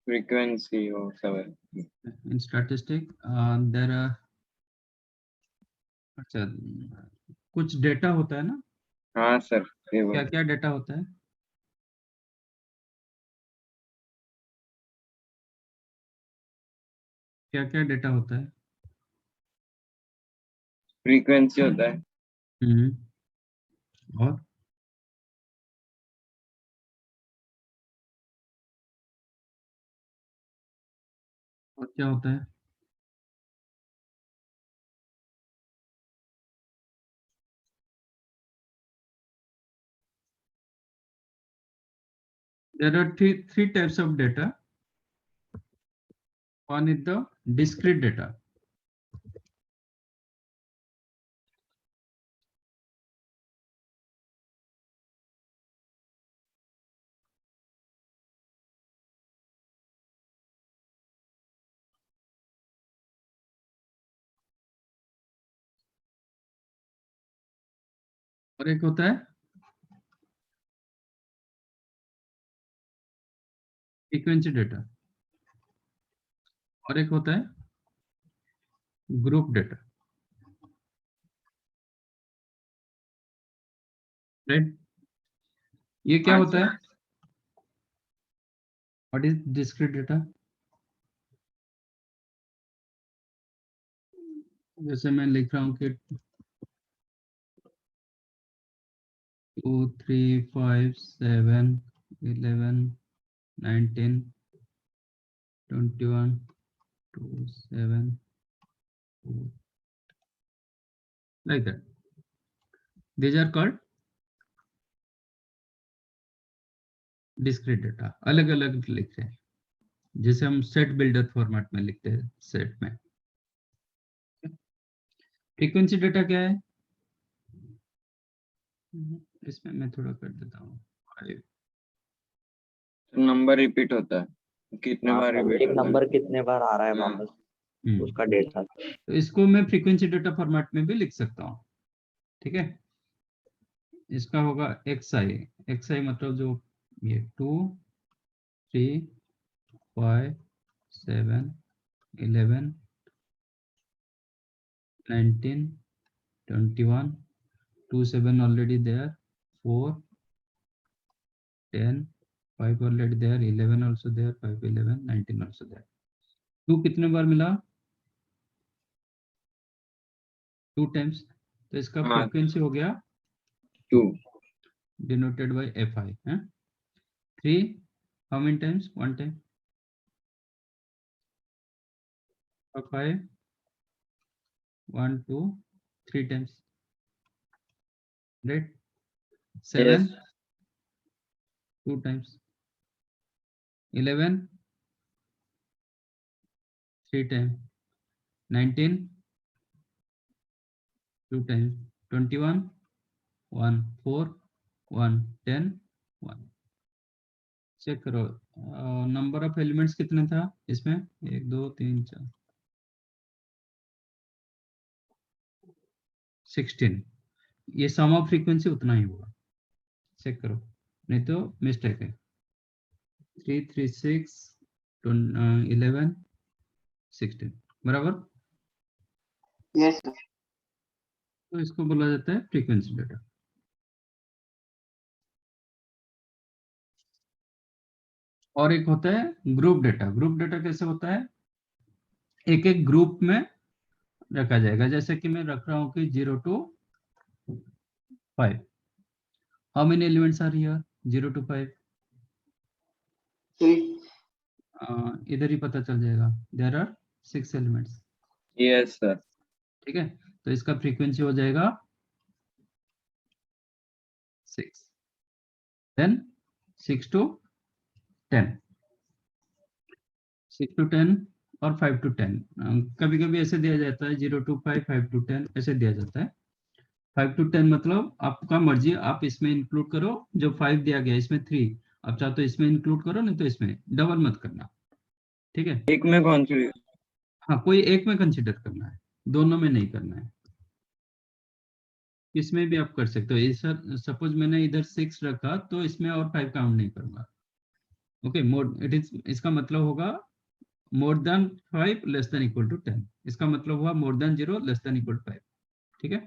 frequency or seven. In statistic, there are अच्छा कुछ data होता है ना? हाँ सर, क्या क्या डेटा होता है? क्या क्या डेटा होता है? फ्रीक्वेंसी होता है। और क्या होता है? There are three types of data. One is the discrete data. और एक होता है फ्रीक्वेंसी डेटा, और एक होता है ग्रुप डेटा, राइट? ये क्या होता है? What is discrete data? जैसे मैं लिख रहा हूँ कि 2 3 5 7 11 19 21 2 7 4 like that. These are called discrete data. अलग अलग लिख रहे हैं, जैसे हम सेट बिल्डर फॉर्मेट में लिखते हैं सेट में। फ्रीक्वेंसी डेटा क्या है? इसमें मैं थोड़ा कर देता हूँ। नंबर रिपीट होता है, कितने बार रिपीट एक होता नंबर कितने बार आ रहा है हाँ। वापस, उसका डेटा। तो इसको मैं फ्रीक्वेंसी डेटा फॉर्मेट में भी लिख सकता हूँ, ठीक है? इसका होगा xi मतलब जो ये 2 3 5 7 11 19 21 27 already there, 4 10 5 already there, 11 also there, 5 11 19 also there. 2 कितने बार मिला? 2 टाइम्स। तो इसका फ्रीक्वेंसी हो गया 2 डिनोटेड बाय fi है। 3 how many times? 1 time. 5 1 2 3 times, right? 7 Yes. 2 times, 11 3 times, 19 2 times, 21 1 4 1 10 1। Check करो नंबर ऑफ एलिमेंट्स कितने था इसमें? 1 2 3 4 16। ये सम ऑफ फ्रीक्वेंसी उतना ही होगा, चेक करो नहीं तो मिस्टेक है। 3 3 6 11 16 बराबर। Yes sir. तो इसको बोला जाता है फ्रीक्वेंसी डेटा। और एक होता है ग्रुप डेटा। ग्रुप डेटा कैसे होता है? एक एक ग्रुप में रखा जाएगा, जैसे कि मैं रख रहा हूं कि 0 to 5। How many elements are here? 0 to 5। इधर ही पता चल जाएगा, there are 6 elements. Yes sir. ठीक है, तो इसका फ्रीक्वेंसी हो जाएगा 6, देन 6 to 10, 6 to 10 और 5 to 10। कभी कभी ऐसे दिया जाता है 0 to 5 5 to 10 ऐसे दिया जाता है। 5 to 10 मतलब आपका मर्जी, आप इसमें इंक्लूड करो, जो 5 दिया गया इसमें 3, आप चाहो तो इसमें इंक्लूड करो, नहीं तो इसमें, डबल मत करना, ठीक है? एक में कौन सी? हाँ, कोई एक में कंसीडर करना है, दोनों में नहीं करना है। इसमें भी आप कर सकते हो। सपोज मैंने इधर 6 रखा तो इसमें और 5 काउंट नहीं करूंगा, ओके, मोर इट इज, इसका मतलब होगा more than 5 less than equal to 10, इसका मतलब हुआ more than 0 less than equal to 5, ठीक है।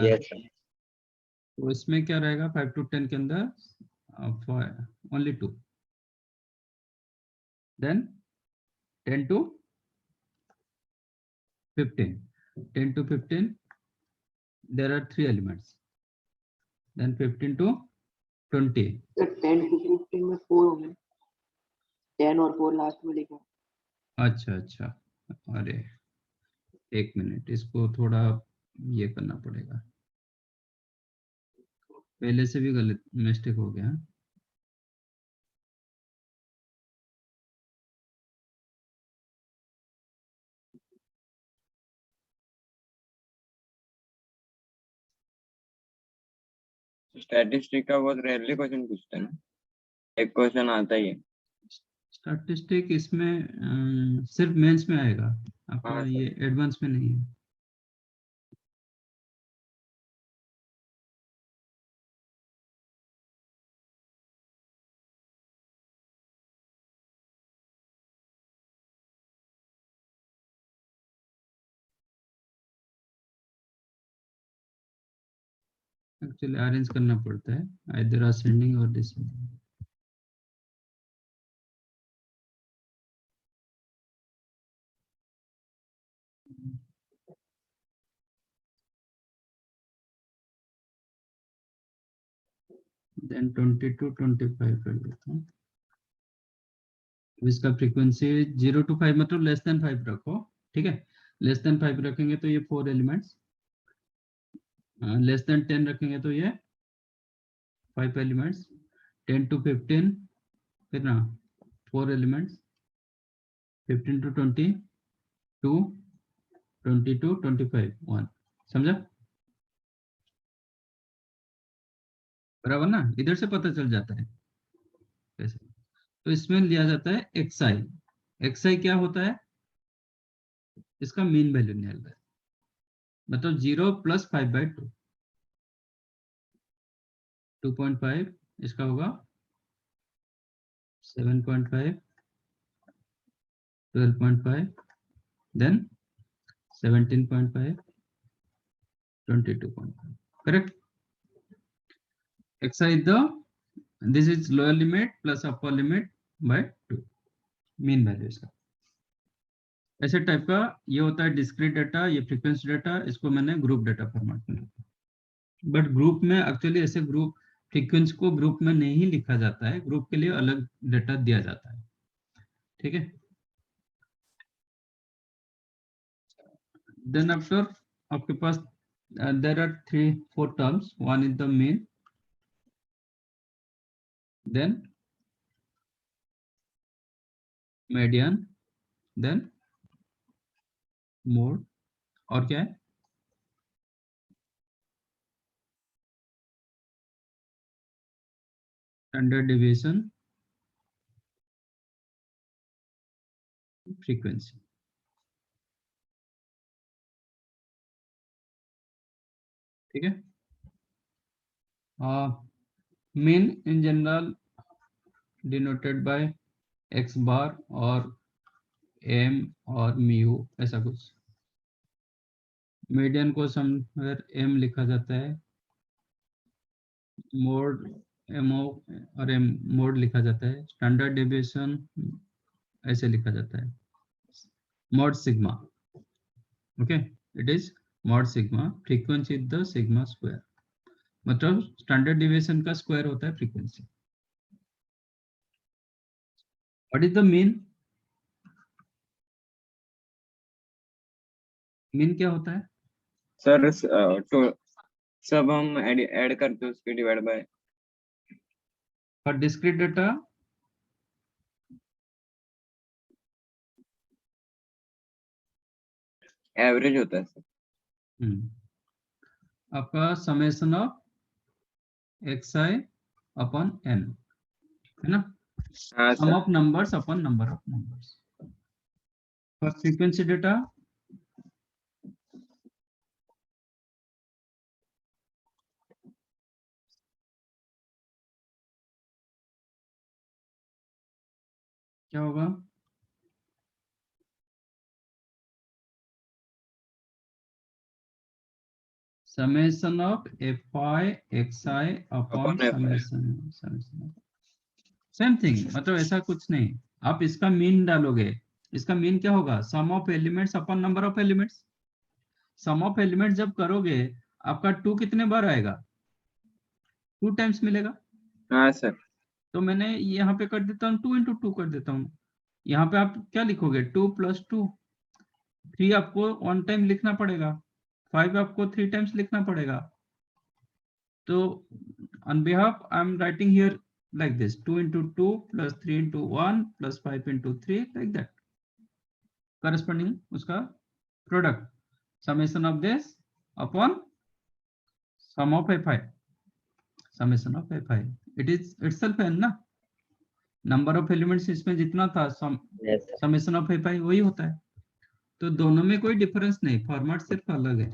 Yes sir. तो इसमें क्या रहेगा 5 to 10 के अंदर only 2, then 10 to 15, 10 to 15 there are 3 elements, then 15 to 20, sir 10 to 15 में 4 होंगे, 10 और 4 लास्ट में लिखा। अच्छा अच्छा, अरे एक मिनट, इसको थोड़ा ये करना पड़ेगा, पहले से भी गलत मिस्टेक हो गया। स्टैटिस्टिक का बहुत रेयरली क्वेश्चन पूछते हैं ना, एक क्वेश्चन आता ही है। स्टैटिस्टिक इसमें सिर्फ मेंस में आएगा, आपका हाँ सर। ये एडवांस में नहीं है। एक्चुअली अरेंज करना पड़ता है, आइदर असेंडिंग और डिसेंडिंग। देन 20 to 25 कर देता हूँ। इसका फ्रीक्वेंसी 0 to 5 मतलब लेस देन 5 रखो, ठीक है। लेस देन 5 रखेंगे तो ये 4 एलिमेंट्स, लेस देन 10 रखेंगे तो ये 5 एलिमेंट्स, 10 to 15 कितना 4 एलिमेंट्स, 15 to 20 2, 20 to 25 1, समझा बराबर ना, इधर से पता चल जाता है कैसे। तो इसमें लिया जाता है एक्सआई, एक्सआई क्या होता है, इसका मीन वैल्यू निकालता है, मतलब 0 + 5/2, 2.5 इसका होगा 7.5, 12.5, then 17.5, 22.5, correct. xi is the, this is lower limit plus upper limit by 2, mean value इसका। ऐसे टाइप का ये होता है डिस्क्रीट डाटा, ये फ्रीक्वेंसी डाटा, इसको मैंने ग्रुप डाटा फॉर्मेट में लिखा, बट ग्रुप में एक्चुअली ऐसे ग्रुप फ्रीक्वेंसी को ग्रुप में नहीं लिखा जाता है, ग्रुप के लिए अलग डाटा दिया जाता है, ठीक है। देन आफ्टर आपके पास there are 3-4 terms, one is the mean, then median, then mode, और क्या है स्टैंडर्ड डेविएशन, फ्रीक्वेंसी, ठीक है। Mean in general denoted by x बार और m और म्यू, ऐसा कुछ। मीडियन को समवेयर m लिखा जाता है, मोड mo और m मोड लिखा जाता है, स्टैंडर्ड डेविएशन ऐसे लिखा जाता है, mode sigma, okay, it is mode sigma, frequency is the sigma square, मतलब स्टैंडर्ड डेविएशन का स्क्वायर होता है frequency. What is the mean, mean क्या होता है सर तो सब हम ऐड करते हैं उसके divide by, for discrete data, average होता है सर। आपका summation of xi upon n, है ना, हाँ sum sir. Of numbers upon number of numbers. For frequency data क्या होगा? Summation of fi xi upon Fi. Summation same thing, मतलब ऐसा कुछ नहीं। आप इसका मीन डालोगे, इसका मीन क्या होगा? Sum of elements upon number of elements. Sum of elements जब करोगे आपका 2 कितने बार आएगा? 2 टाइम्स मिलेगा। हाँ सर। तो मैंने यहाँ पे कर देता हूँ 2 इंटू 2 कर देता हूँ। यहाँ पे आप क्या लिखोगे? 2 + 2। 3 आपको 1 टाइम लिखना पड़ेगा, 5 आपको 3 टाइम्स लिखना पड़ेगा। तो on behalf I'm writing here like this: 2 into 2 plus 3 into 1 plus 5 into 3, like that. Corresponding उसका product summation of this upon sum of fi, summation of fi, it is itself n ना, number of elements इसमें जितना था Yes, sir. summation of fi वही होता है। तो दोनों में कोई डिफरेंस नहीं, फॉर्मेट सिर्फ अलग है।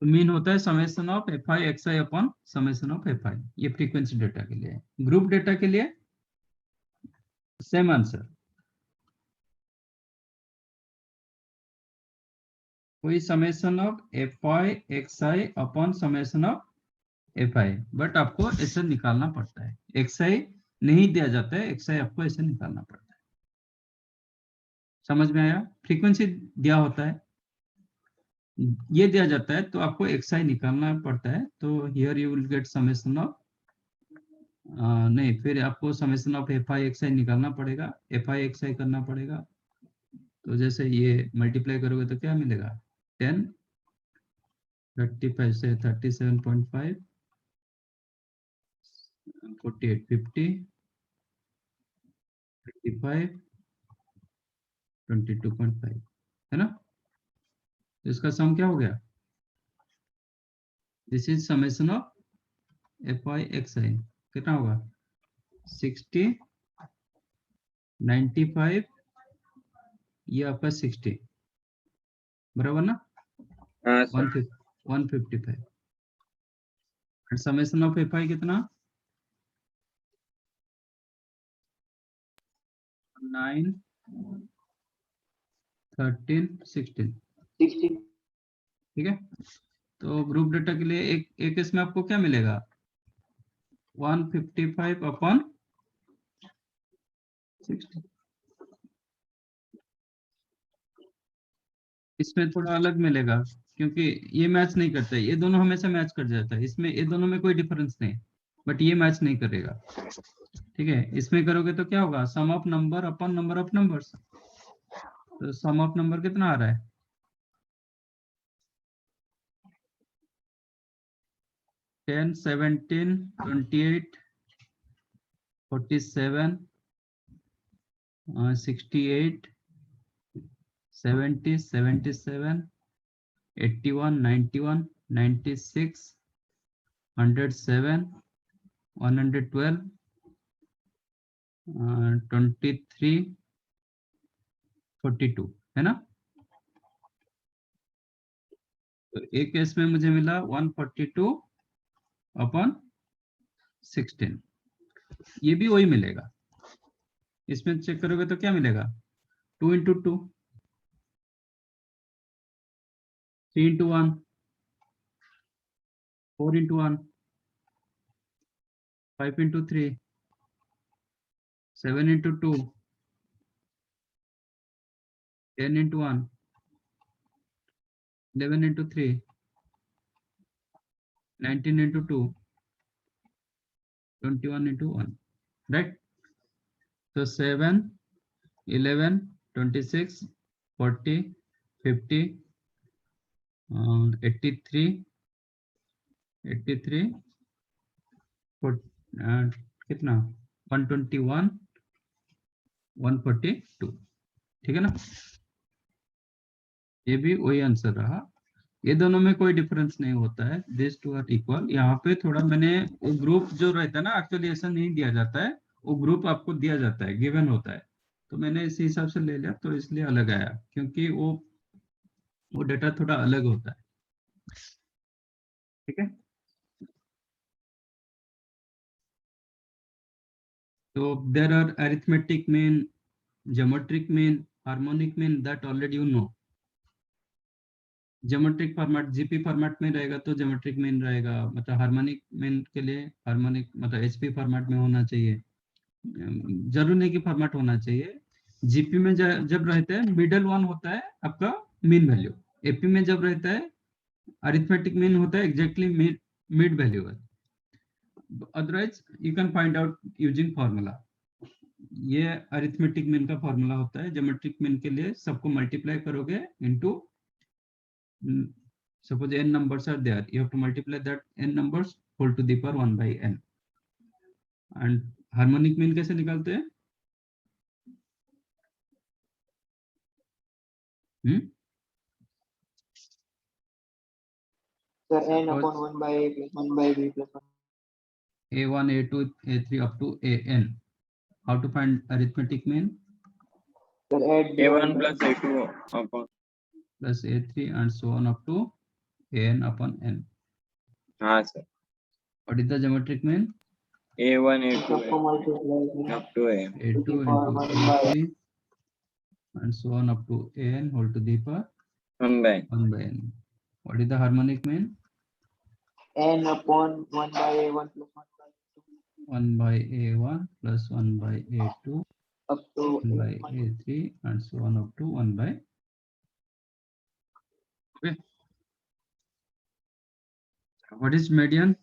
तो मीन होता है summation of fi xi upon summation of fi। ये फ्रीक्वेंसी डेटा के लिए है। ग्रुप डेटा के लिए सेम आंसर, कोई summation of fi xi upon summation of fi, but आपको ऐसे निकालना पड़ता है। xi नहीं दिया जाता है, xi आपको ऐसे निकालना पड़ता है। समझ में आया? फ्रीक्वेंसी दिया होता है, ये दिया जाता है, तो आपको xi निकालना पड़ता है। तो here you will get summation of नहीं, फिर आपको समेशन ऑफ fi xi निकालना पड़ेगा, fi xi करना पड़ेगा। तो जैसे ये मल्टीप्लाई करोगे तो क्या मिलेगा? 10, 35 से 37.5, 48, 50, 25, 22.5, है ना? तो इसका सम क्या हो गया? This is summation of fi xi, कितना होगा? 60, 95, ये आपका 60, बराबर ना? हाँ सर। 155। समेशन ऑफ fi कितना? 9, 13, 16, 60. ठीक है। तो ग्रुप डेटा के लिए एक इसमें आपको क्या मिलेगा? 155 अपॉन 60। इसमें थोड़ा अलग मिलेगा क्योंकि ये मैच नहीं करता है, ये दोनों हमेशा मैच कर जाता है, इसमें ये दोनों में कोई डिफरेंस नहीं, बट ये मैच नहीं करेगा। ठीक है, इसमें करोगे तो क्या होगा? Sum of number upon number of numbers. तो सम ऑफ नंबर कितना आ रहा है? 10, 17, 28, 47, 68, 70, 77, 81, 91, 96, 107, 112, 23, 42, है ना? तो एक केस में मुझे मिला 142 अपॉन 16, ये भी वही मिलेगा। इसमें चेक करोगे तो क्या मिलेगा? 2 into 2, 3 into 1, 4 into 1, 5 into 3, 7 into 2, 10 into 1, 11 into 3, 19 into 2, 21 into 1, right? तो 7, 11, 26, 40, 50, 83, 83, कितना? 121, 142, ठीक है ना? ये भी वही आंसर रहा। ये दोनों में कोई डिफरेंस नहीं होता है, दिस टू आर इक्वल। यहाँ पे थोड़ा मैंने वो ग्रुप जो रहता है ना, एक्चुअली ऐसा नहीं दिया जाता है, वो ग्रुप आपको दिया जाता है, गिवन होता है, तो मैंने इसी हिसाब से ले लिया, तो इसलिए अलग आया, क्योंकि वो डेटा थोड़ा अलग होता है। ठीक है। So there are arithmetic mean, geometric mean, harmonic mean, that already you know. Geometric format GP format में रहेगा तो ज्योमेट्रिक मीन रहेगा, मतलब हार्मोनिक मीन के लिए हार्मोनिक मतलब एचपी फॉर्मेट में होना चाहिए, जरूर नहीं कि फॉर्मेट होना चाहिए। जीपी में जब रहता है मिडल वन होता है आपका मीन वैल्यू, एपी में जब रहता है अरिथमेटिक मीन होता है exactly mid value. Otherwise you can find out using formula. ये अरिथमेटिक मीन का फॉर्मूला होता है। ज्योमेट्रिक मीन के लिए सबको मल्टीप्लाई करोगे into, suppose n numbers are there, you have to multiply that n numbers whole to the power 1 by n. And harmonic mean कैसे निकालते हैं? Sir, n upon 1 by a plus 1 by b plus 1. a1 a2 a3 up to an. How to find arithmetic mean? Sir, add A1 plus A2 upon. Plus a3 and so on up to an upon n. हाँ sir. What is the geometric mean? A1 A2 सबको multiply up to A. a2 to the power into 1 by a3 and so on up to an whole to the power 1 by 1 by n. What is the harmonic mean? n upon 1 by a1 plus 1 by 2 1 by a1 plus 1 by a2 up to 1 by a1. a3 and so on up to 1 by. Okay. What is median?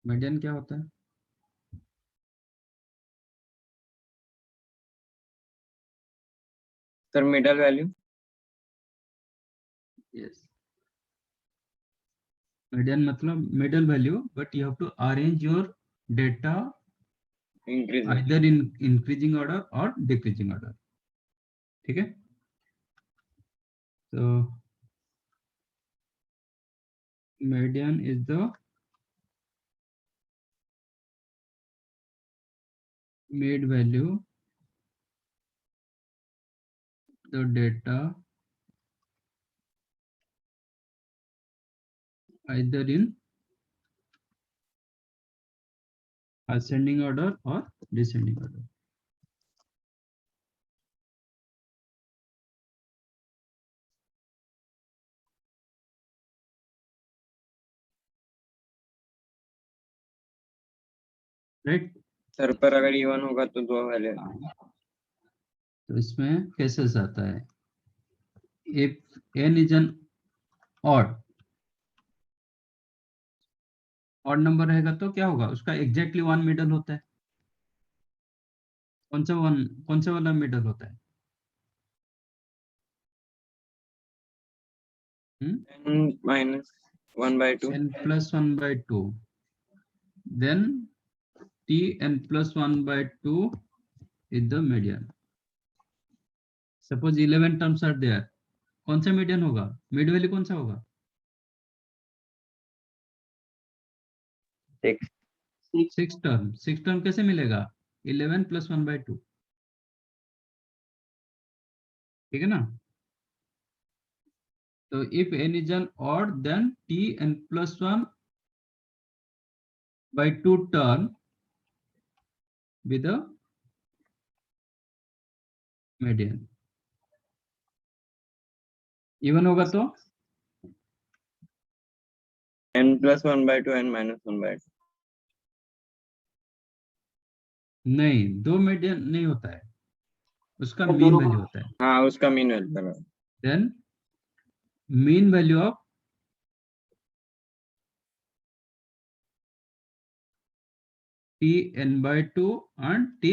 Median क्या होता है? Sir, middle value. Yes. Median मतलब middle value, but you have to arrange your data Increase. either in increasing order or decreasing order. ठीक है? So median is the mid value, the data either in ascending order or descending order. Right? Sir पर अगर E1 होगा तो दो value. तो इसमें कैसे आता है? If n is an odd number रहेगा तो क्या होगा? उसका एग्जैक्टली वन मिडल होता है। कौन सा वाला मिडल होता है? n minus 1 by 2. n plus 1 by 2. Then t n plus 1 by 2 is the median. Suppose 11 terms are there. कौन सा मीडियन होगा? मिड वैल्यू कौन सा होगा? 6 टर्म कैसे मिलेगा? 11 plus 1 by 2. ठीक है ना? तो if n is an odd, then t n plus 1 by 2 term with the median. Even होगा तो n plus 1 by 2 n minus 1 by 2. नहीं, दो मीडियन नहीं होता है, उसका तो मीन दोनों वैल्यू होता है। हाँ उसका mean value. Then mean value of t n by 2 and t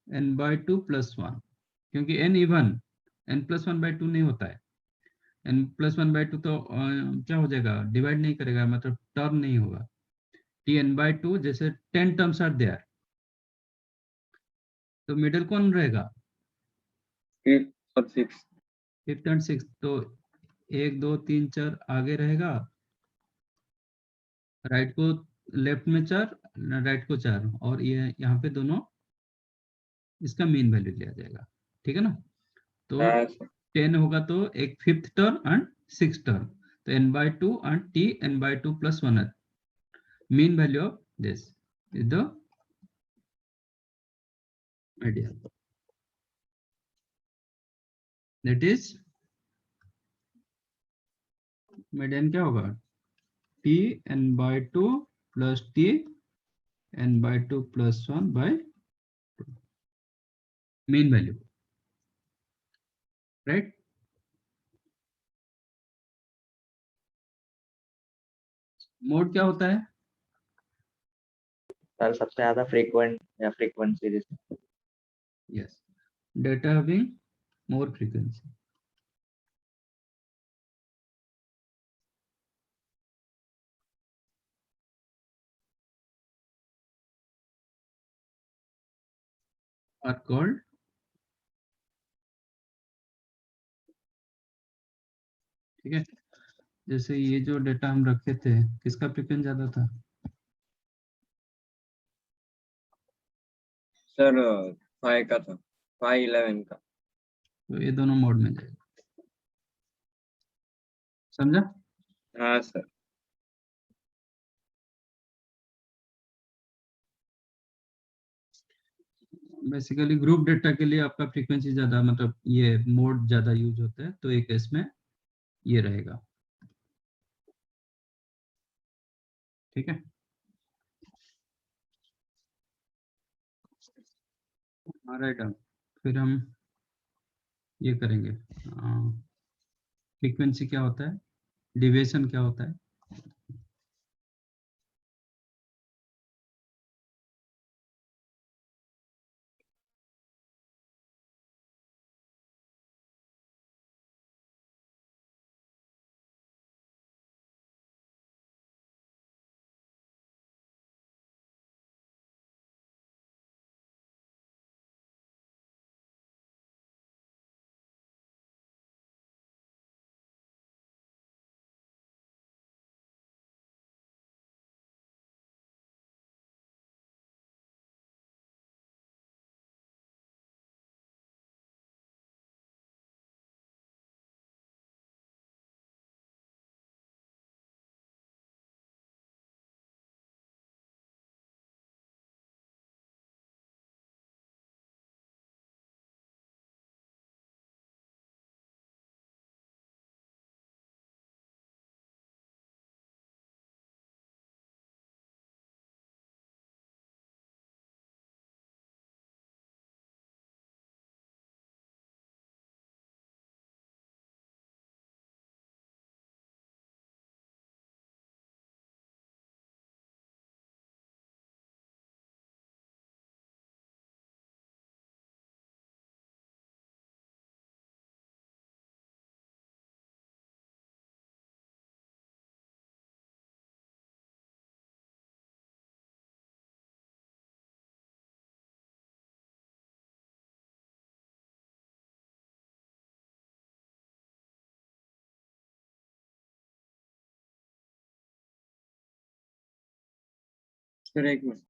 n by 2 plus 1, क्योंकि n even n plus 1 by 2 नहीं होता है। n plus 1 by 2 तो क्या हो जाएगा? डिवाइड नहीं करेगा, मतलब टर्म नहीं होगा। t n by 2 जैसे 10 टर्म्स आर देयर, तो मिडिल कौन रहेगा? 5th और 6th। 5th and 6th, तो 1 2 3 4 आगे रहेगा, राइट को लेफ्ट में 4, राइट को 4, और ये यहाँ पे दोनों इसका मीन वैल्यू लिया जाएगा। ठीक है ना? तो 10 होगा तो एक 5th term and 6th term, तो n by 2 and t n by 2 plus 1 है। mean value of this is the median. That is median क्या होगा? T n by 2 plus T n by 2 plus 1 by 2. Mean value, right? Mode क्या होता है? Sir सबसे ज्यादा frequent या frequency जिसमें Yes, data having more frequency. Are called ठीक है। जैसे ये जो डेटा हम रखे थे किसका फ्रीक्वेंसी ज्यादा था? सर 5 का था, 511 का। तो ये दोनों मोड में जाएगा, समझा? हाँ सर। बेसिकली ग्रुप डेटा के लिए आपका फ्रीक्वेंसी ज्यादा, मतलब ये मोड ज्यादा यूज होता है, तो एक इसमें ये रहेगा, ठीक है। राइट, फिर हम ये करेंगे फ्रीक्वेंसी क्या होता है, डिविएशन क्या होता है। सर एक मिनट।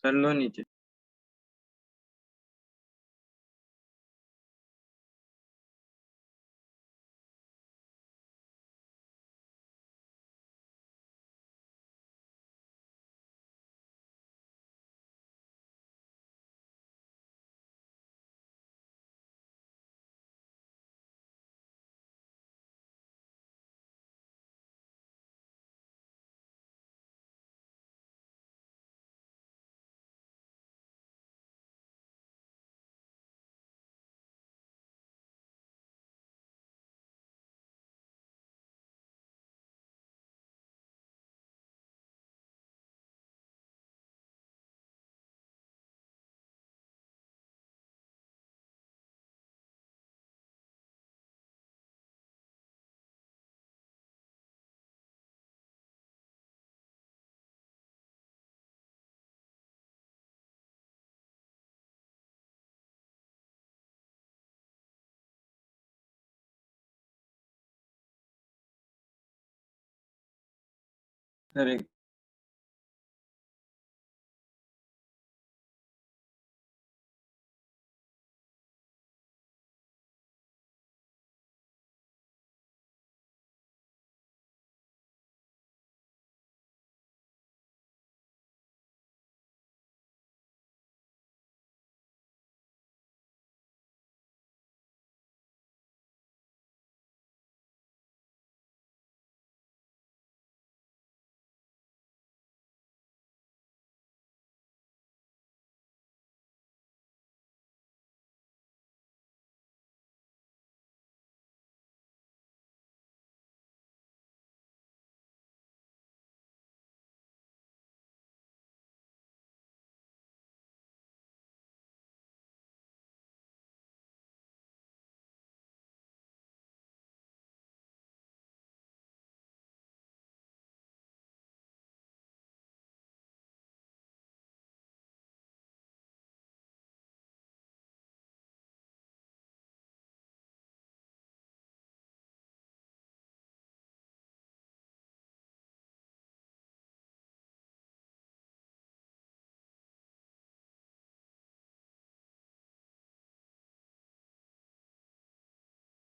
कर लो नीचे। सर एक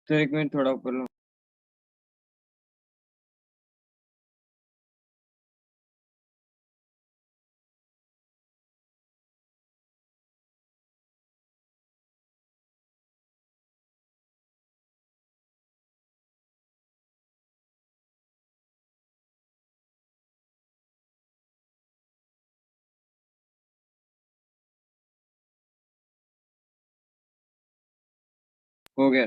सर एक मिनट थोड़ा ऊपर लो। हो गया।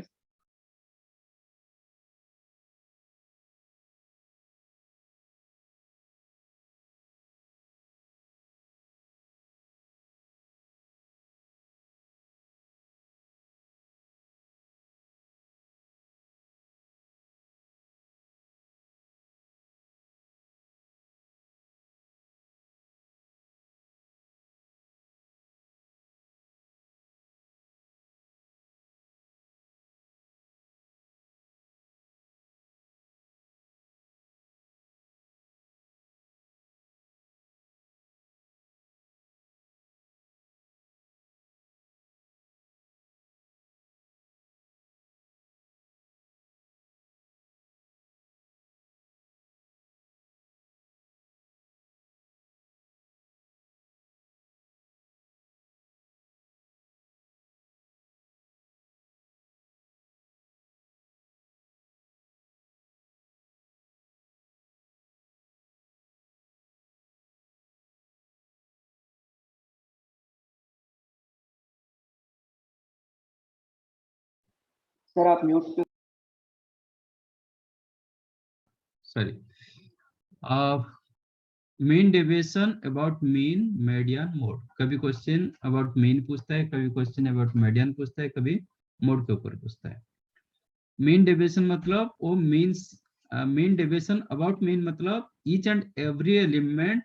सर आप म्यूट पे। Sorry. Mean deviation about mean median mode. कभी क्वेश्चन अबाउट मीन पूछता है, कभी क्वेश्चन अबाउट मीडियन पूछता है, कभी मोड के ऊपर पूछता है। मीन डेविएशन मतलब वो means, mean deviation about mean मतलब each and every element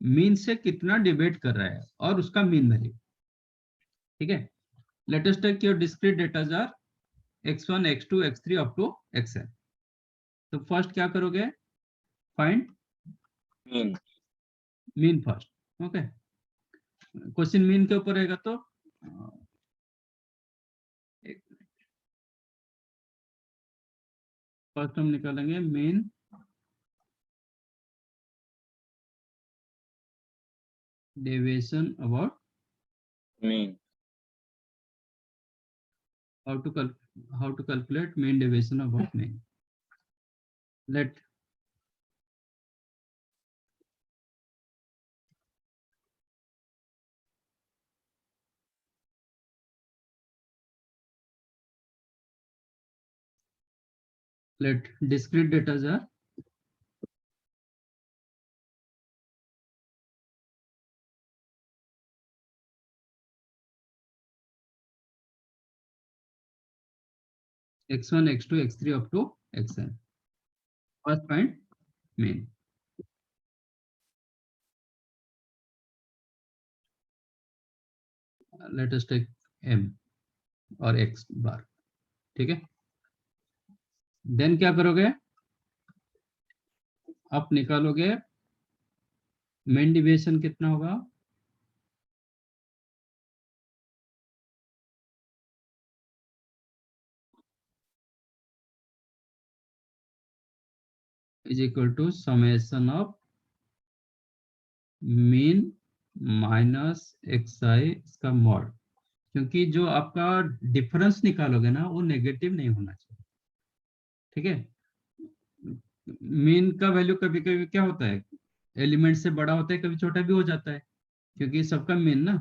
mean से कितना डिबेट कर रहा है और उसका मीन वैल्यू। ठीक है। Let us take your discrete datas are x1 x2 x3 up to xn। तो फर्स्ट क्या करोगे, find mean. Mean first. Okay, question mean के ऊपर रहेगा तो फर्स्ट हम निकालेंगे mean deviation about mean. how to calculate mean deviation about mean. Let discrete data are x1, x2, x3 up to xn. First find mean. Let us take m और x bar. ठीक है, then क्या करोगे, आप निकालोगे mean deviation कितना होगा, is equal to summation of mean minus xi इसका मॉड, क्योंकि जो आपका डिफरेंस निकालोगे ना वो नेगेटिव नहीं होना चाहिए। ठीक है, मीन का वैल्यू कभी कभी क्या होता है, एलिमेंट से बड़ा होता है, कभी छोटा भी हो जाता है, क्योंकि सबका मीन ना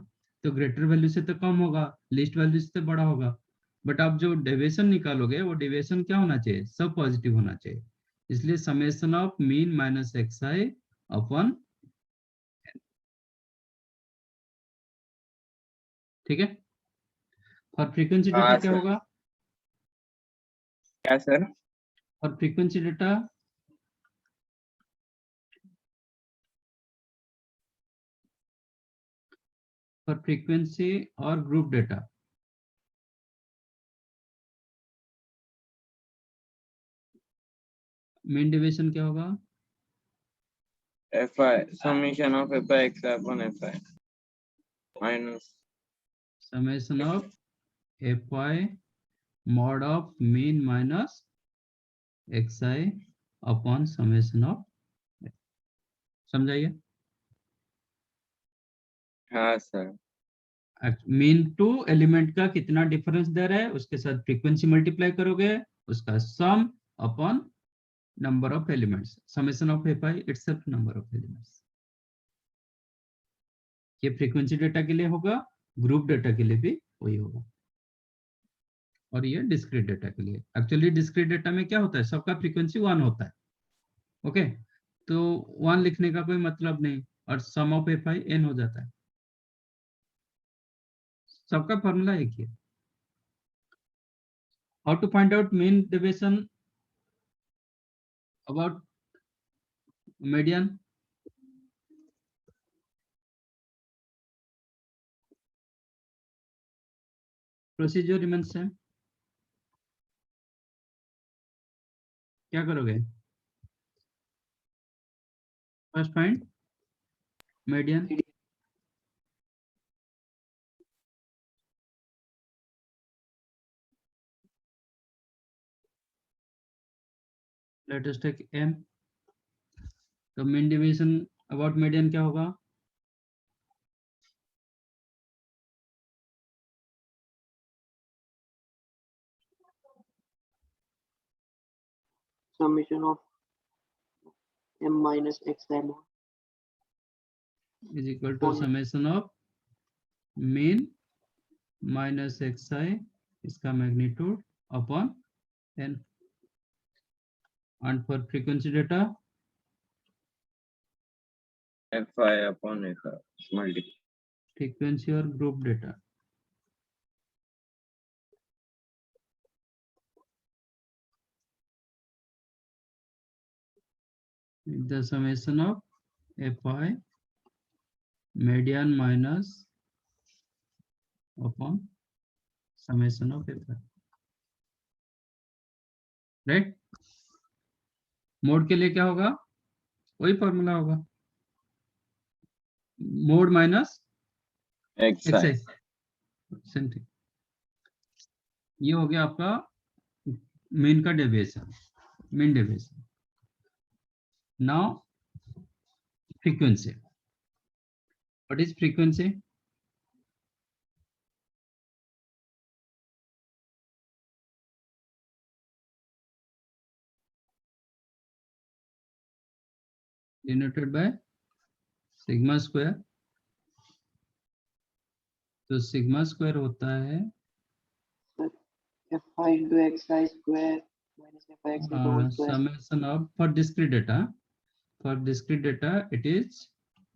तो ग्रेटर वैल्यू से तो कम होगा, लीस्ट वैल्यू से तो बड़ा होगा। बट आप जो डेविएशन निकालोगे वो डेविएशन क्या होना चाहिए, सब पॉजिटिव होना चाहिए। इसलिए summation of mean minus xi upon, ठीक है। और फ्रीक्वेंसी डेटा हाँ क्या सर। होगा, क्या सर? और फ्रीक्वेंसी डेटा और फ्रीक्वेंसी और ग्रुप डेटा, मीन डेविएशन क्या होगा, fi summation of fi xi upon fi minus summation of fi mod of mean minus xi upon summation of, समझाइए। हाँ सर। मीन टू एलिमेंट का कितना difference दे रहा है उसके साथ फ्रीक्वेंसी मल्टीप्लाई करोगे, उसका सम upon number of elements, summation of fi itself number of elements. ये फ्रीक्वेंसी डेटा के लिए होगा, ग्रुप डेटा के लिए भी वही होगा, और ये डिस्क्रीट डेटा के लिए। एक्चुअली डिस्क्रीट डेटा में क्या होता है, सबका फ्रीक्वेंसी 1 होता है। ओके, तो 1 लिखने का कोई मतलब नहीं, और सम ऑफ fi n हो जाता है, सबका फॉर्मूला एक ही है। How to find out mean deviation about median, procedure remains same. क्या करोगे, first find median, let us take m। तो मीन डिवीजन अबाउट मीडियन क्या होगा, summation of m minus xi mod is equal to summation of mean minus xi इसका magnitude upon n। And for frequency data fi upon fi multiply frequency और group data, the summation of fi median minus upon summation of fi, right. Mode के लिए क्या होगा, वही formula होगा, mode minus x आई एक्साई ये हो गया आपका मीन का deviation, mean deviation. Now frequency, what is frequency? Denoted by sigma square. तो सिग्मा स्क्वायर होता है fi into xi square minus fix into whole square. summation of for discrete data, it is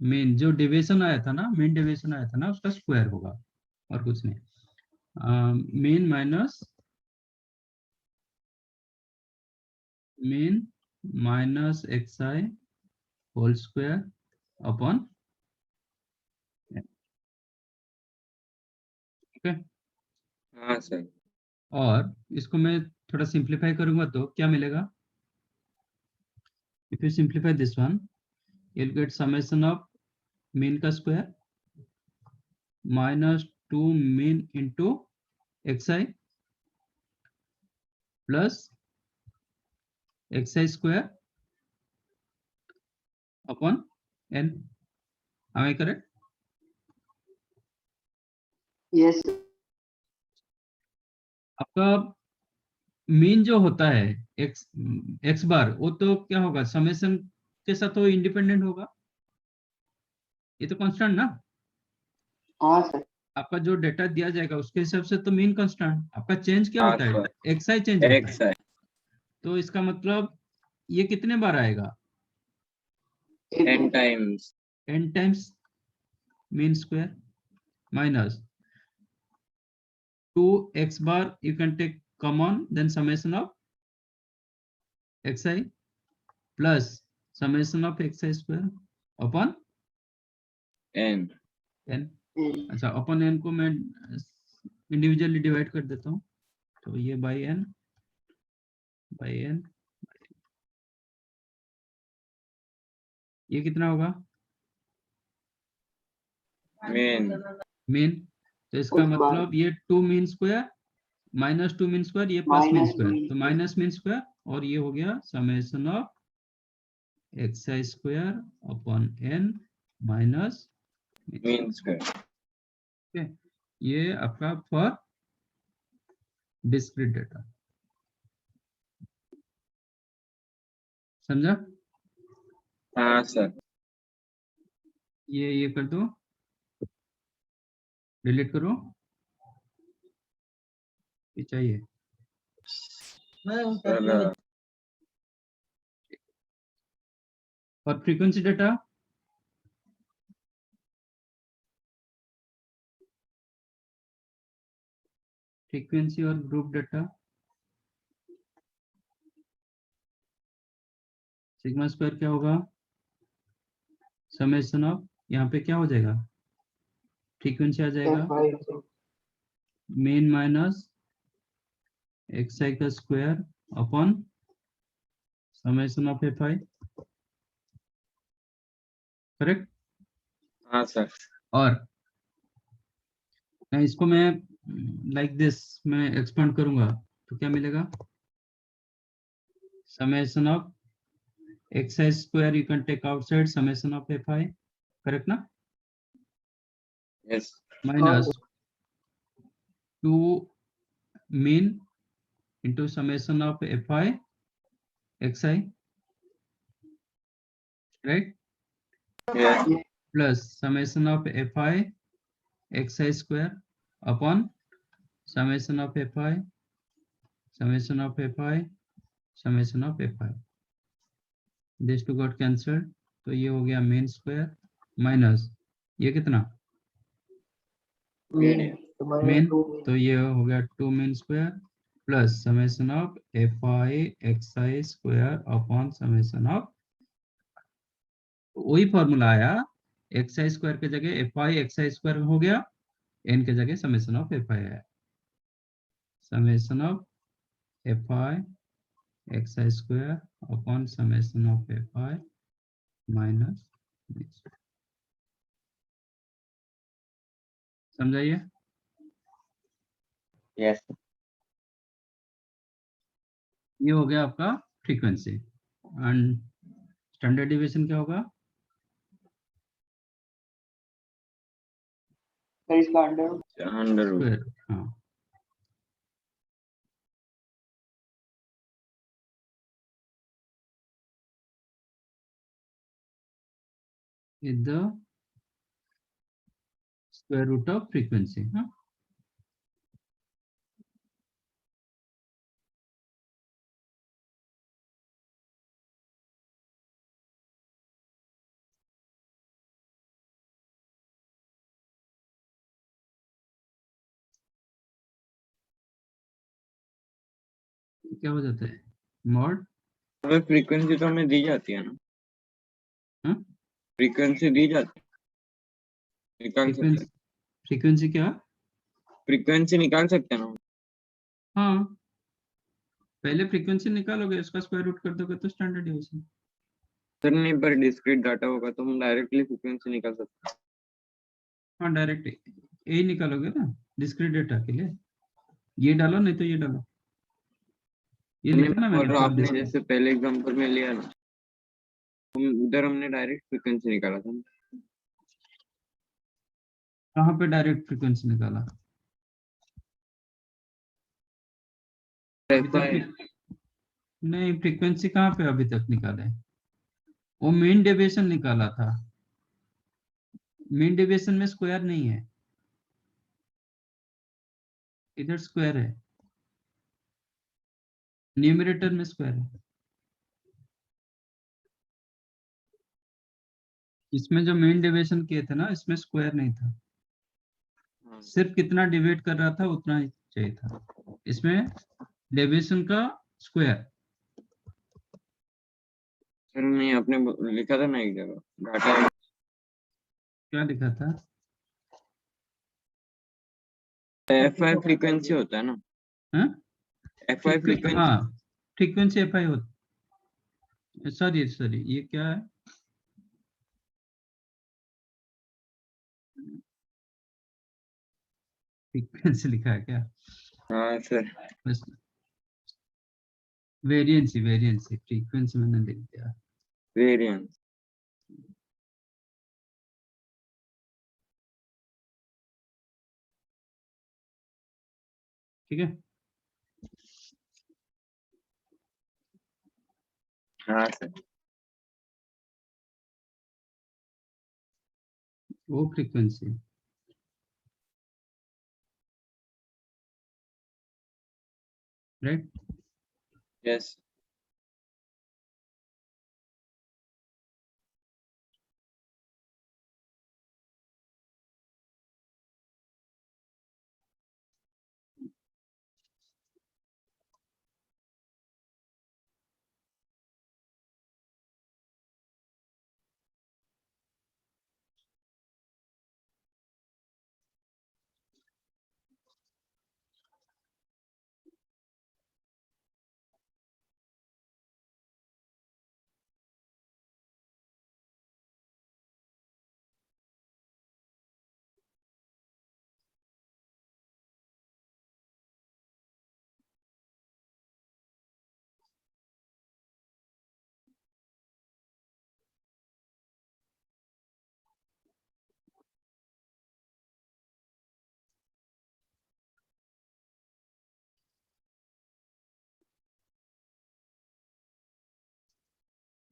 mean जो deviation आया था ना, mean deviation आया था ना, उसका स्क्वायर होगा और कुछ नहीं। Mean minus xi whole square upon, ठीक है। हाँ सर। और इसको मैं थोड़ा सिंप्लीफाई करूंगा तो क्या मिलेगा? If you simplify this one, you will get summation of mean का square minus 2 mean into xi plus xi square upon n। am I correct? Yes. आपका मीन जो होता है x बार, वो तो क्या होगा, समेशन के साथ वो इंडिपेंडेंट होगा, ये तो कांस्टेंट ना। हाँ सर। आपका जो डेटा दिया जाएगा उसके हिसाब से तो मीन कांस्टेंट, आपका चेंज क्या हाँ होता है? सर। xi चेंज होता है। एक्स आई तो इसका मतलब ये कितने बार आएगा? 10 times n times mean square minus 2x bar, you can take common, then summation of xi plus summation of xi square upon n. n। अच्छा, अपॉन n को मैं इंडिविजुअली डिवाइड कर देता हूँ, तो ये बाई n ये कितना होगा मीन? तो इसका मतलब ये 2 mean square minus 2 mean square, ये प्लस मीन स्क्वायर, तो माइनस मीन स्क्वायर, और ये हो गया summation of xi square upon n minus mean square. ठीक है। ये आपका फॉर डिस्क्रीट डेटा, समझा? हाँ सर। ये कर दो, डिलीट करो, ये चाहिए। सर और फ्रीक्वेंसी डेटा, फ्रीक्वेंसी और ग्रुप डेटा, सिग्मा स्क्वायर क्या होगा? समेशन ऑफ, यहाँ पे क्या हो जाएगा, फ्रीक्वेंसी आ जाएगा मीन माइनस xi का square upon summation of fi, correct? हाँ सर। और इसको मैं लाइक दिस मैं एक्सपांड करूंगा तो क्या मिलेगा? Summation of xi square you can take outside summation of fi, correct ना? Yes. Minus 2 mean into summation of fi xi, right, yes. plus summation of fi xi square upon summation of fi summation of fi summation of fi, this two got cancelled, तो ये हो गया main square minus ये कितना main, तो ये हो गया 2 main square plus summation of fi xi square upon summation of, वही फॉर्मूला आया, xi स्क्वायर के जगह fi xi स्क्वायर हो गया, n के जगह समेशन ऑफ fi आया, summation of fi xi square upon summation of fi minus समझाइए। Yes. ये हो गया आपका फ्रीक्वेंसी। एंड स्टैंडर्ड डिविएशन क्या होगा? सर इसका अंडर अंडर रूट। स्क्वायर। हाँ, is the square root of frequency. हाँ, क्या हो जाता है? मॉड हमें फ्रीक्वेंसी तो हमें दी जाती है ना, हाँ, फ्रीक्वेंसी दी जाती है, निकाल सकते हैं, फ्रीक्वेंसी क्या? फ्रीक्वेंसी निकाल सकते हैं ना। हाँ, पहले फ्रीक्वेंसी निकालोगे, उसका स्क्वायर रूट कर दोगे तो स्टैंडर्ड डिविएशन। सर नहीं, पर डिस्क्रीट डाटा होगा तो हम डायरेक्टली फ्रीक्वेंसी निकाल सकते हैं। हाँ, डायरेक्ट यही निकालोगे ना डिस्क्रीट डेटा के लिए। ये डालो, नहीं तो ये डालो। ये नहीं, लिखा ना मैं बोल मैंने रहा हूँ फॉर आपने डिस्क्रीट। जैसे पहले एग्जांपल में लिया ना, उधर हमने डायरेक्ट फ्रीक्वेंसी निकाला था। कहाँ पे डायरेक्ट फ्रीक्वेंसी निकाला? अभी तक नहीं, फ्रीक्वेंसी कहाँ पे अभी तक निकाले? वो मीन डेविएशन निकाला था। मीन डेविएशन में स्क्वायर नहीं है, इधर स्क्वायर है, न्यूमरेटर में स्क्वायर है। इसमें जो मीन डेविएशन किए थे ना, इसमें स्क्वायर नहीं था, हाँ, सिर्फ कितना डिवाइड कर रहा था उतना ही चाहिए था। इसमें डेविएशन का स्क्वायर। सर नहीं, आपने लिखा था ना एक जगह डाटा, क्या लिखा था? एफ आई फ्रीक्वेंसी होता है ना, हाँ, एफ आई फ्रीक्वेंसी। हाँ, फ्रीक्वेंसी एफ आई होता। सॉरी सॉरी, ये क्या है? फ्रीक्वेंसी लिखा है क्या? हाँ सर, बस वेरिएंसी फ्रीक्वेंसी मैंने लिख दिया। वेरिएंस। ठीक है। हाँ सर, वो फ्रीक्वेंसी राइट। यस।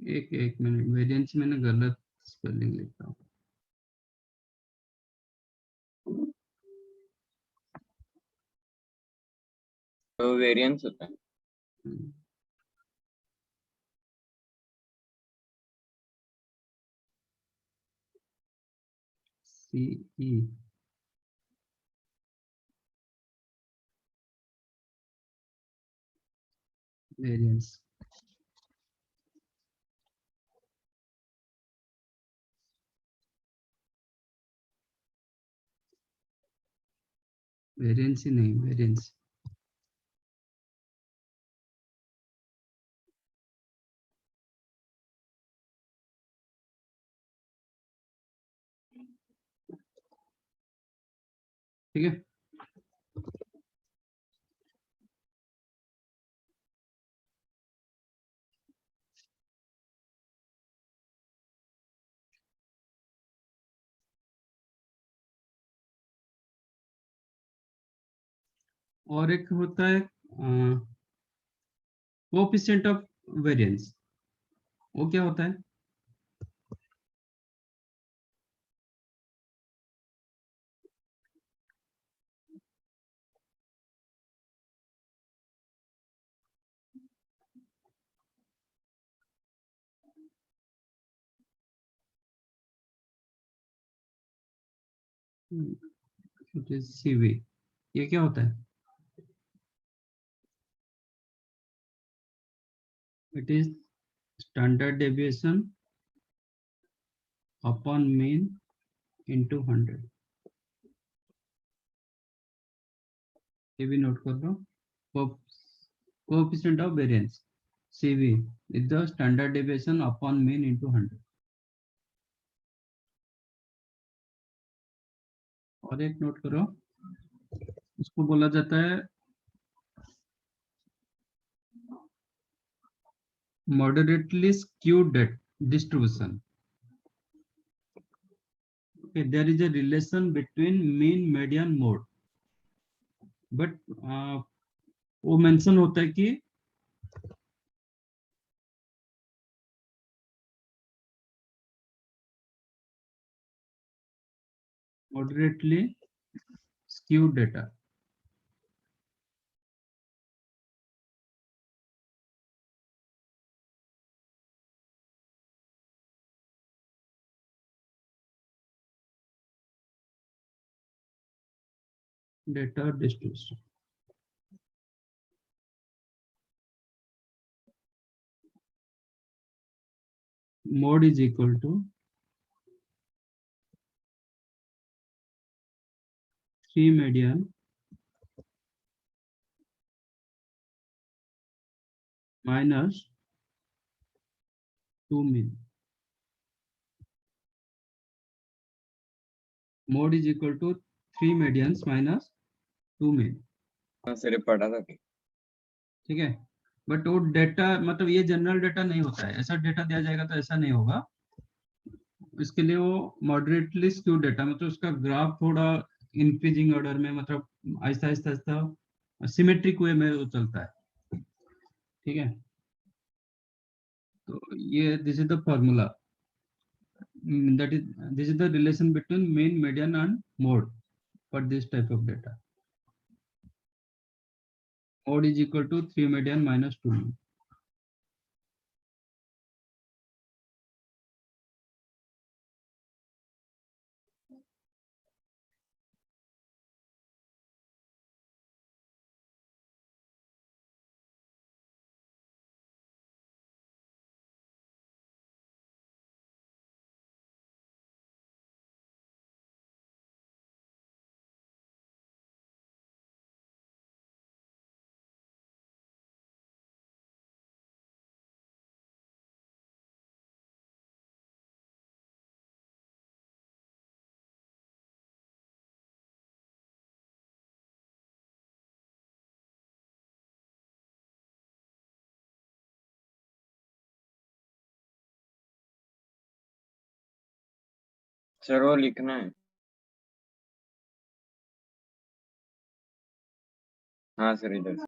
एक एक मिनट, वेरिएंस मैंने गलत स्पेलिंग लिखा हूँ। तो वेरिएंस होता है। सी ई वेरिएंस। वेरिएंसी नहीं, वेरिएंस। ठीक है। और एक होता है कोएफिशिएंट ऑफ वेरिएंस, वो क्या होता है? It is CV. ये क्या होता है? It is standard deviation upon mean into 100। ये भी नोट कर लो। Coefficient of variance CV is the standard deviation upon mean into 100। और एक नोट करो, उसको बोला जाता है moderately skewed distribution। Okay, there is a relation between mean, median, mode, but वो मेंशन होता है कि moderately skewed data। data distribution। Mode is equal to 3 median minus 2 mean। Mode is equal to 3 medians minus 2 mean। हाँ sir पढ़ा था। ठीक है, but वो डेटा मतलब ये जनरल डेटा नहीं होता है, ऐसा डेटा दिया जाएगा तो ऐसा नहीं होगा। इसके लिए वो मॉडरेटली स्क्यू डेटा, मतलब उसका ग्राफ थोड़ा इंक्रीजिंग ऑर्डर में, मतलब आहिस्ता आहिस्ता आहिस्ता सिमेट्रिक वे में वो चलता है। ठीक है, तो ये this is the formula, that is this is the relation between mean, median and mode for this type of data. Mode is equal to 3 median minus 2 mean. Sir वो लिखना है। हाँ सर इधर।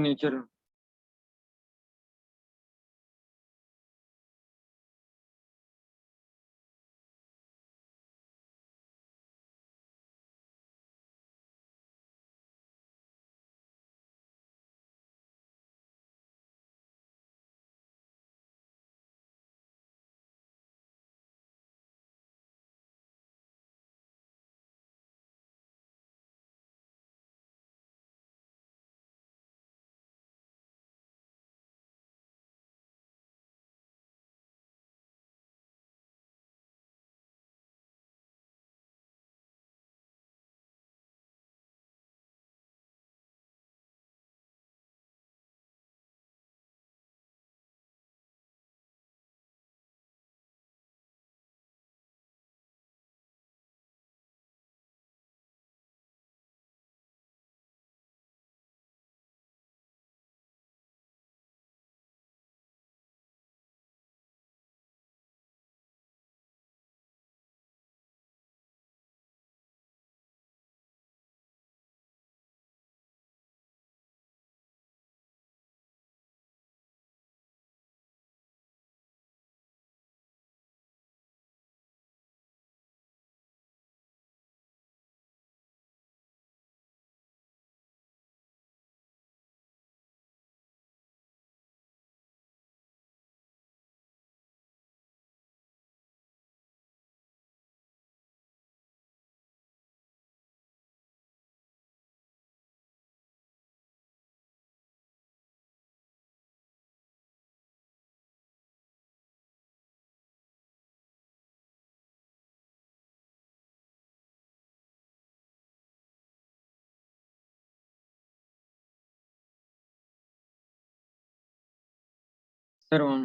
नीचे रहो। Sir one.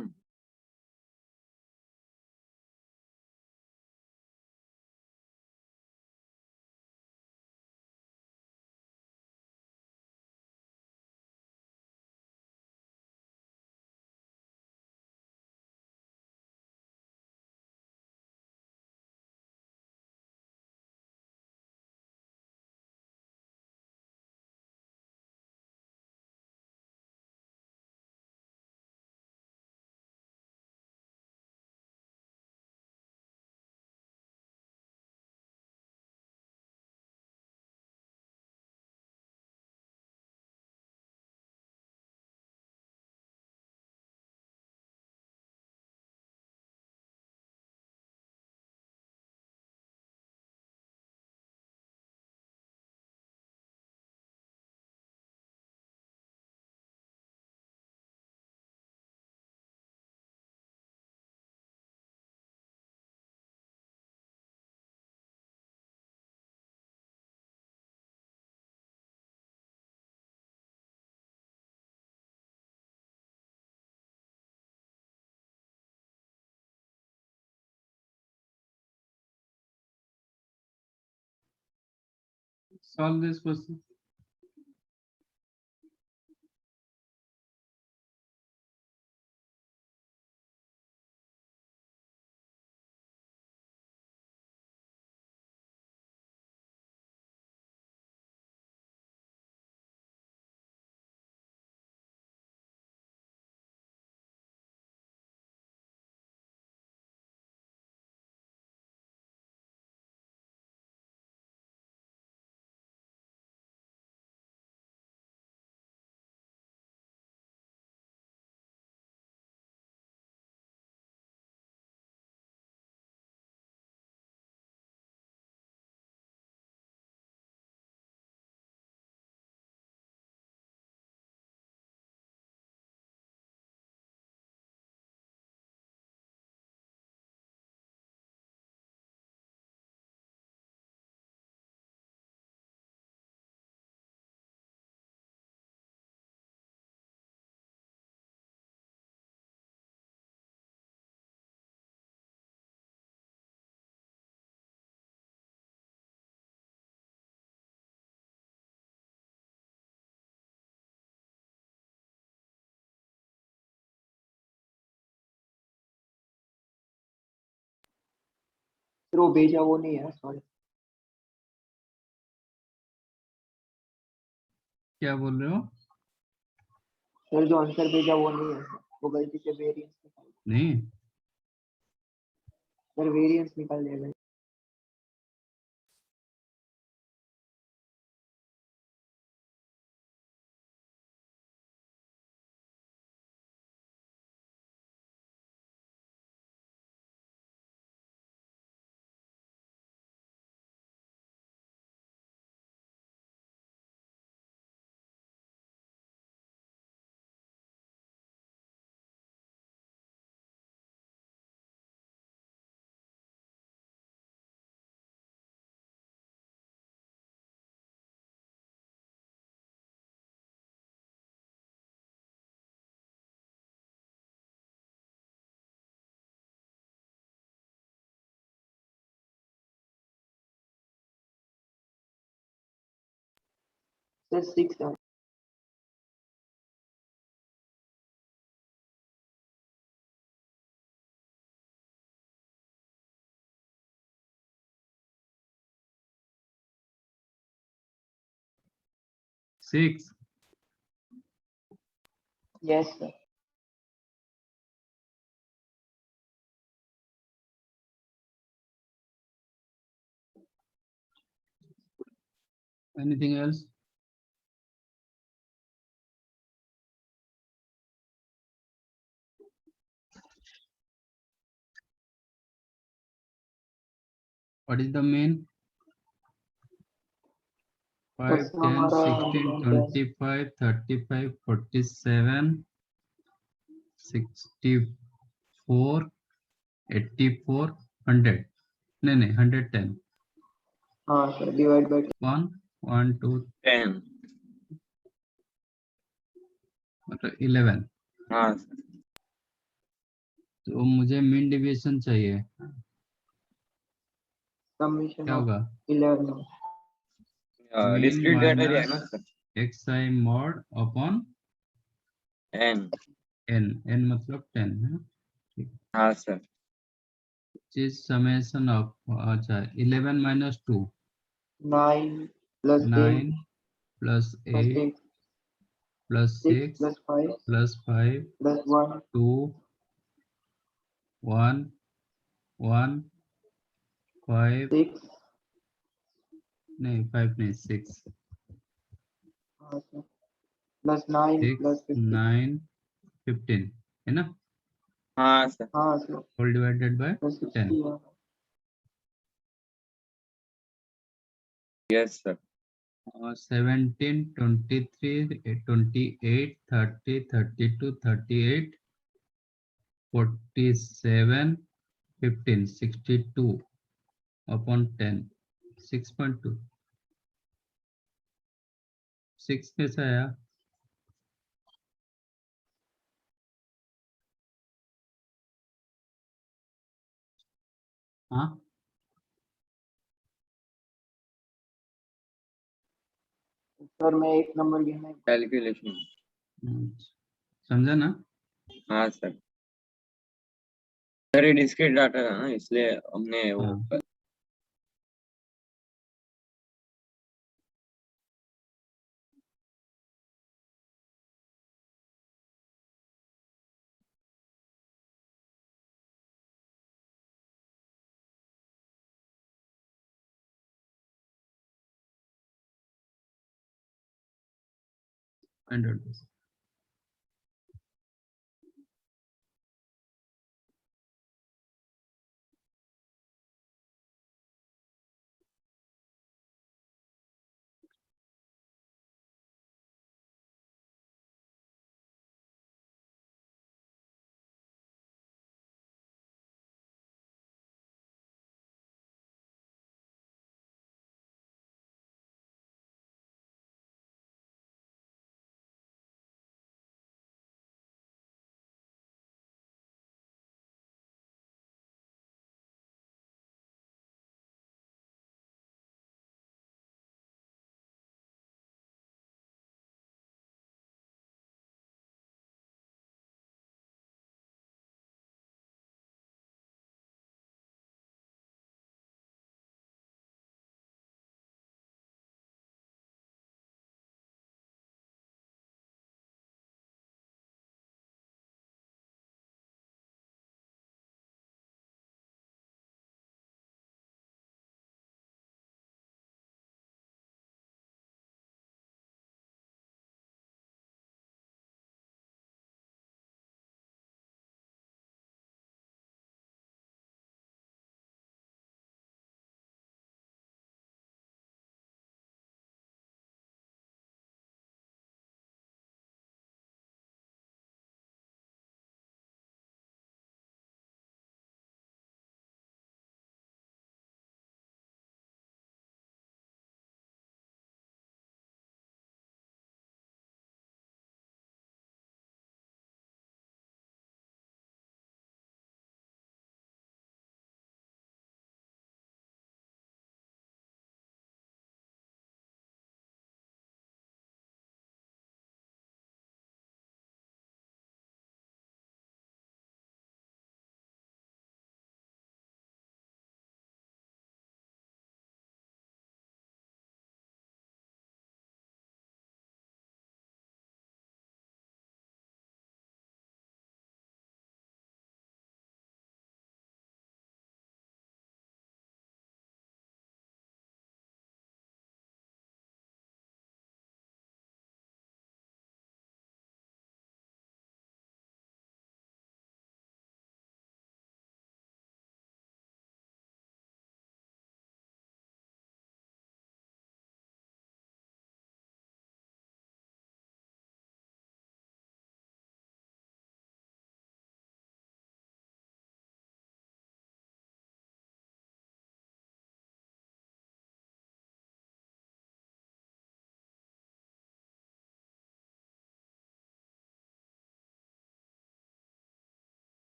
Solve this question. फिर वो भेजा वो नहीं है, सॉरी। क्या बोल रहे हो? सर जो आंसर भेजा वो नहीं है, वो गलती से वेरिएंस निकाल, नहीं सर वेरिएंस निकाल दिया गया। सर 6 है। Six yes sir. Anything else? What is the mean? 5, sir 10, हमारा 16, 25, 35, 47, 64, 84, 100. नहीं 110. हाँ सर डिवाइड बाय 1, 1, 2, 10. मतलब 11. हाँ सर. तो मुझे मीन डेविएशन चाहिए, समेशन क्या ऑफ होगा? 11। मीन डिस्क्रीट डाटा दिया है ना minus sir. xi mod upon n. n मतलब 10 है ना? हाँ सर. चीज समेशन ऑफ, अच्छा 11 minus 2, 9 plus 9 8 plus plus 8 8 plus 6 6 plus 5 plus 5 plus 1 2 1 1 5 6। नहीं 5 नहीं 6 हाँ सर प्लस 9 6 प्लस 15। 9 15 है ना? हाँ सर. हाँ sir whole divided by plus 10. 60। Yes sir. 17 23 28 30 32 38 47 15 62 upon 10 6.2 6 कैसा आया? हाँ सर मैं एक नंबर गिनना है। कैलकुलेशन. समझा ना? हाँ सर. सर ये डिस्क्रीट डाटा था ना, इसलिए हमने वो हाँ find out this.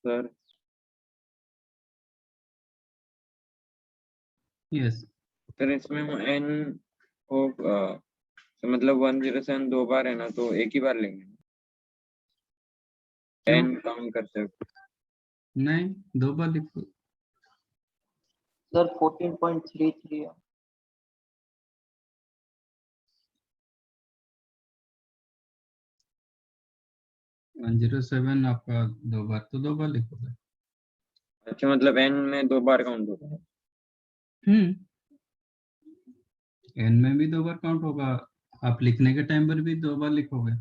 Sir yes sir इसमें n को तो मतलब 107 दो बार है ना, तो एक ही बार लेंगे, क्यों? n काउंट करते हो। नहीं, 2 बार लिखो। सर 14.33 है। 107 आपका 2 बार, तो 2 बार लिखोगे। अच्छा, मतलब n में दो बार काउंट होता है। एन में भी 2 बार काउंट होगा, आप लिखने के टाइम पर भी 2 बार लिखोगे।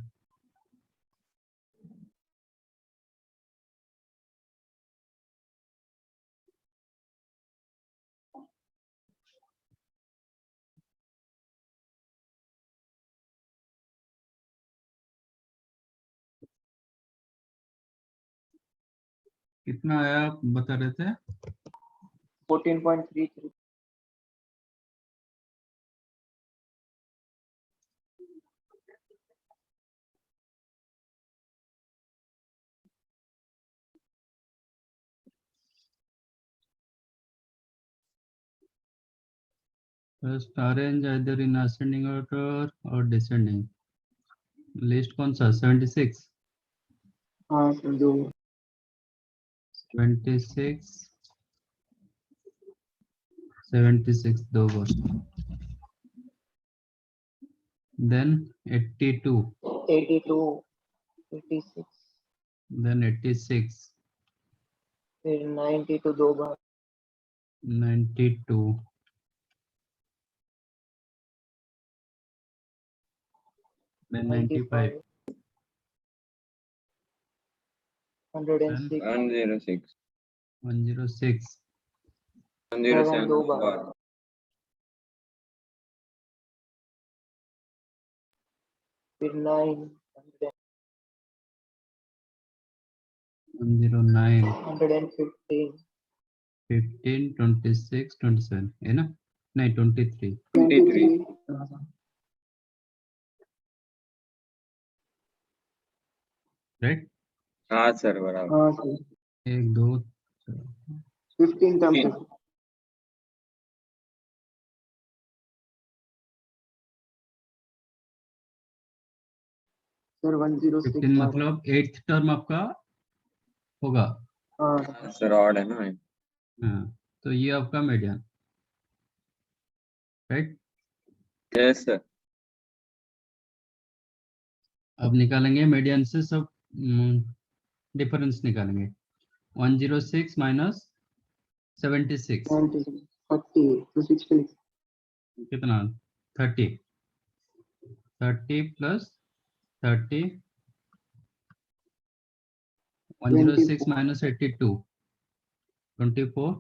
कितना आया आप बता रहे थे? 14.33। First arrange either in ascending order और डिसेंडिंग। लिस्ट कौन सा? 76 हाँ सर, दो 26 76 2 बार। देन 82, 82, 86, देन 86, फिर 92 दो बार, 92, then 95, 95, 106, 106 106, 107 दो दो बार, बार, फिर 9, 109, 115, 15, 26, 27 है ना? नहीं 23, 23। राइट? हाँ सर बराबर। हाँ सर, 1 2 15 टर्म तीन। सर। सर 106 15 बार। मतलब 8th टर्म आपका होगा। हाँ हाँ सर ऑड है ना। हाँ, तो ये आपका मीडियन, राइट? Yes sir. अब निकालेंगे मीडियन से सब डिफरेंस निकालेंगे। 106 माइनस 76 90, 30 तो 60। कितना? 30, 30 plus 30, 106 minus 82, 24,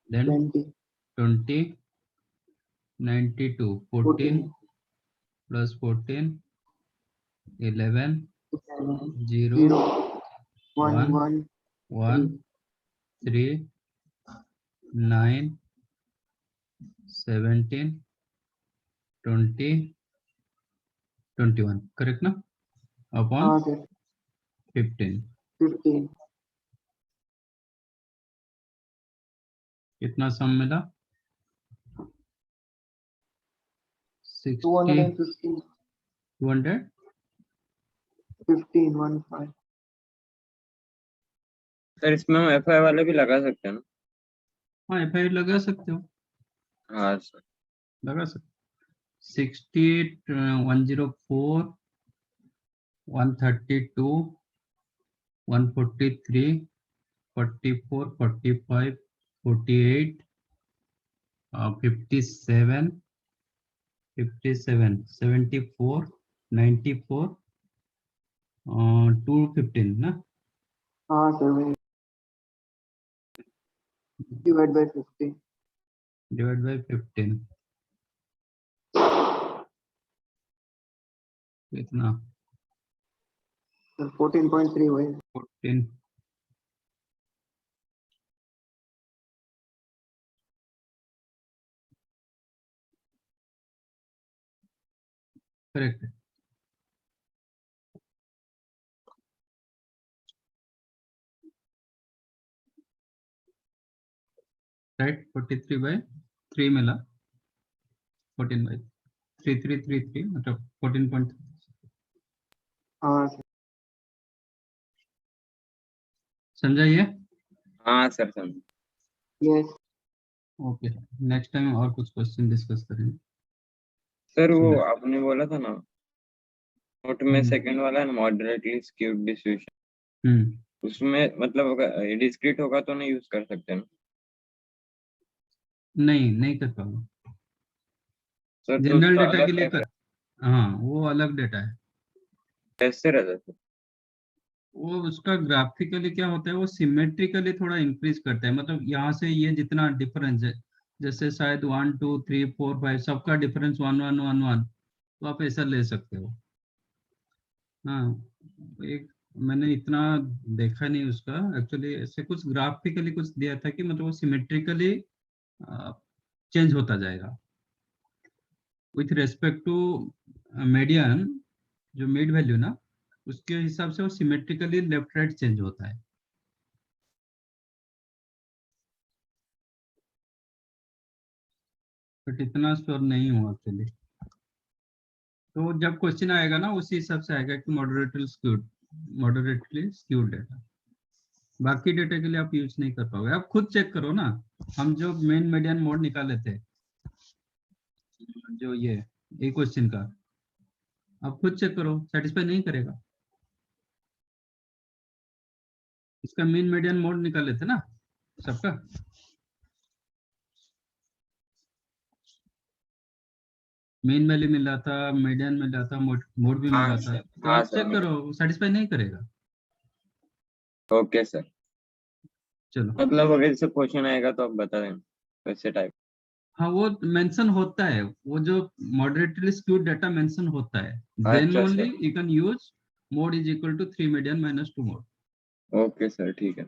then 20, 20, 92, 14 plus 14, 11, 0, 0, 1, 1, 1, 1, 3, 9, 17, 20, 21, correct ना? अपॉन हाँ सर 15 15, कितना सम मिला? 60, 215, 200, 15, 1, 5। सर इसमें हम FI वाले भी लगा सकते हैं ना? हाँ एफ लगा सकते हो, हाँ सर। लगा सकते। 60, 104, 132, 143, 44, 45, 48, 57, 57, 74, 94, 215 ना? हाँ सर वही डिवाइड बाय 50। डिवाइड बाय 15 कितना? सर 14.3 हुए। 14, करेक्ट। राइट 43/3 मिला 14/3333 मतलब 14. हाँ सर। समझा ये? हाँ सर समझ। यस। ओके, नेक्स्ट टाइम और कुछ क्वेश्चन डिस्कस करेंगे। सर वो सुना। आपने बोला था ना नोट में सेकंड वाला है मॉडरेटली स्क्यूड डिस्ट्रीब्यूशन, उसमें मतलब अगर डिस्क्रीट होगा तो नहीं यूज कर सकते ना नहीं कर पाऊंगा। सर? तो जनरल उसका डेटा के अलग लिए कर, हाँ वो अलग डेटा है। कैसे रहता है? वो उसका ग्राफिकली क्या होता है, वो सिमेट्रिकली थोड़ा इंक्रीज करता है, मतलब यहाँ से ये जितना डिफरेंस है, जैसे शायद 1 2 3 4 5 सबका डिफरेंस 1 1 1 1, तो आप ऐसा ले सकते हो। हाँ, एक मैंने इतना देखा नहीं उसका, एक्चुअली ऐसे कुछ ग्राफिकली कुछ दिया था कि मतलब वो सिमेट्रिकली चेंज होता जाएगा विथ रेस्पेक्ट टू मीडियन, जो मिड वैल्यू ना, उसके हिसाब से वो सिमेट्रिकली लेफ्ट राइट चेंज होता है। बट इतना श्योर नहीं हुआ एक्चुअली, तो जब क्वेश्चन आएगा ना उसी हिसाब से आएगा कि मॉडरेटली स्क्यूड डेटा। बाकी डेटा के लिए आप यूज नहीं कर पाओगे, आप खुद चेक करो ना। हम जो मेन मीडियन मोड निकाले थे, जो ये क्वेश्चन का, आप खुद चेक करो, सेटिस्फाई नहीं करेगा। इसका मीन मीडियन मोड निकाले थे ना सबका, मीन वैल्यू मिला था, मीडियन मिला था, मोड भी हाँ मिला था, सर, तो हाँ आप सर चेक करो, सेटिस्फाई नहीं करेगा। Okay sir. चलो, मतलब अगर जैसे क्वेश्चन आएगा तो आप बता देना वैसे टाइप। हाँ वो मेंशन होता है, वो जो मॉडरेटली स्क्यूड डाटा मेंशन होता है, देन अच्छा only sir, you can use mode is equal to 3 median minus 2 mode. Okay sir ठीक है।